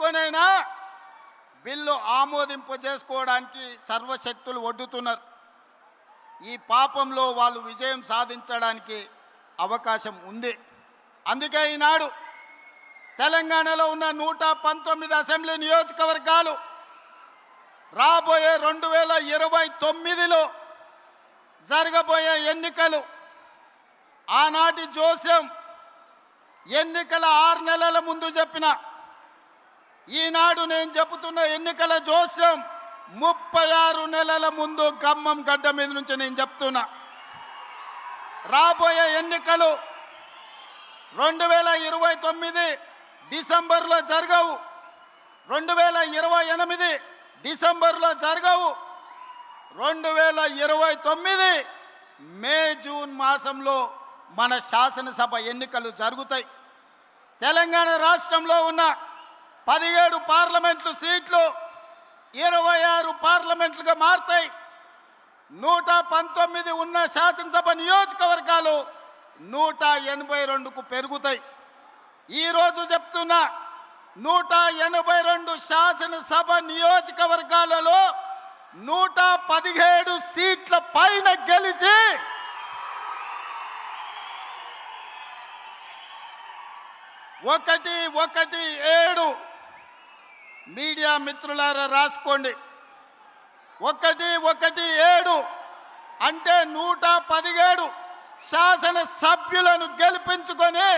పెట్టుకొనైనా bill ఆమోదింపు చేసుకోవడానికి సర్వశక్తులు ఒడ్డుతున్నారు. ఈ పాపంలో వాళ్ళు విజయం సాధించడానికి అవకాశం ఉంది. అందుకే ఈనాడు తెలంగాణలో ఉన్న 119 అసెంబ్లీ నియోజకవర్గాలు రాబోయే 2029లో జరగబోయే ఎన్నికలు ఆనాటి జోస్యం ఎన్నికల 6 నెలల ముందు చెప్పిన ఈనాడు నేను చెబుతున్న ఎన్నికల జోస్యం 36 నెలల ముందు ఖమ్మం గడ్డ మీద నుంచి నేను చెప్తున్నా. రాబోయే ఎన్నికలు 2029 డిసెంబర్లో జరగవు, 2028 డిసెంబర్లో జరగవు, 2029 మే జూన్ మాసంలో మన శాసనసభ ఎన్నికలు జరుగుతాయి. తెలంగాణ రాష్ట్రంలో ఉన్న 17 పార్లమెంటు సీట్లు 26 పార్లమెంట్లుగా మారుతాయి. 119 ఉన్న శాసనసభ నియోజకవర్గాలు 182కు పెరుగుతాయి. ఈరోజు చెప్తున్నా 182 శాసనసభ నియోజకవర్గాలలో 117 సీట్ల పైన గెలిచి 117 మీడియా మిత్రులారా రాసుకోండి. 117 అంటే 117 శాసన సభ్యులను గెలిపించుకొని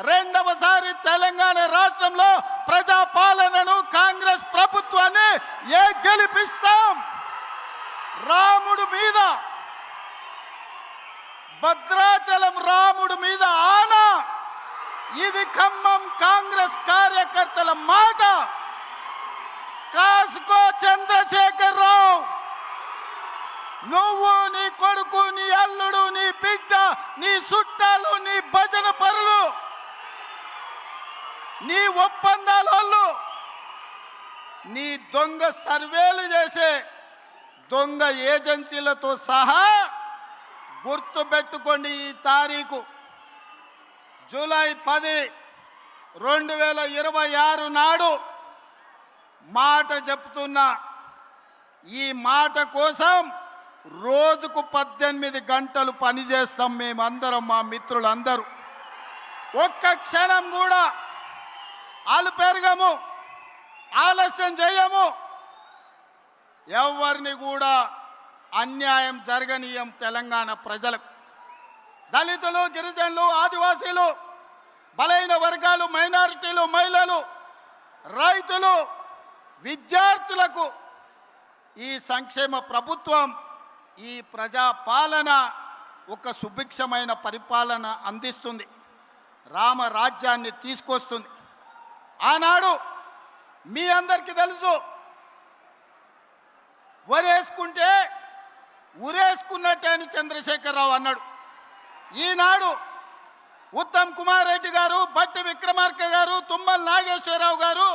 రెండవసారి తెలంగాణ రాష్ట్రంలో ప్రజాపాలనను కాంగ్రెస్ ప్రభుత్వాన్ని గెలిపిస్తాం. రాముడు మీద, భద్రాచలం రాముడు మీద ఆనా. ఇది ఖమ్మం కాంగ్రెస్ కార్యకర్తల మాట. కాసుకో చంద్రశేఖర్ రావు, నువ్వు, నీ కొడుకు, నీ అల్లుడు, నీ బిడ్డ, నీ చుట్టాలు, నీ భజన పరులు, నీ ఒప్పందాలు, నీ దొంగ సర్వేలు చేసే దొంగ ఏజెన్సీలతో సహా గుర్తుపెట్టుకోండి. ఈ తారీఖు జూలై 10, 2026 నాడు మాట చెప్తున్నా. ఈ మాట కోసం రోజుకు 18 గంటలు పనిచేస్తాం మేమందరం, మా మిత్రులందరూ. ఒక్క క్షణం కూడా అలుపెరగము, ఆలస్యం చేయము. ఎవరిని కూడా అన్యాయం జరగనీయం. తెలంగాణ ప్రజలకు, దళితులు, గిరిజనులు, ఆదివాసీలు, బలైన వర్గాలు, మైనారిటీలు, మహిళలు, రైతులు, విద్యార్థులకు ఈ సంక్షేమ ప్రభుత్వం, ఈ ప్రజాపాలన ఒక సుభిక్షమైన పరిపాలన అందిస్తుంది. రామరాజ్యాన్ని తీసుకొస్తుంది. ఆనాడు మీ అందరికీ తెలుసు, వరేసుకుంటే ఉరేసుకున్నట్టే అని చంద్రశేఖరరావు అన్నాడు. ఈనాడు ఉత్తమ్ కుమార్ రెడ్డి గారు, బట్టి విక్రమార్క గారు, తుమ్మల నాగేశ్వరరావు గారు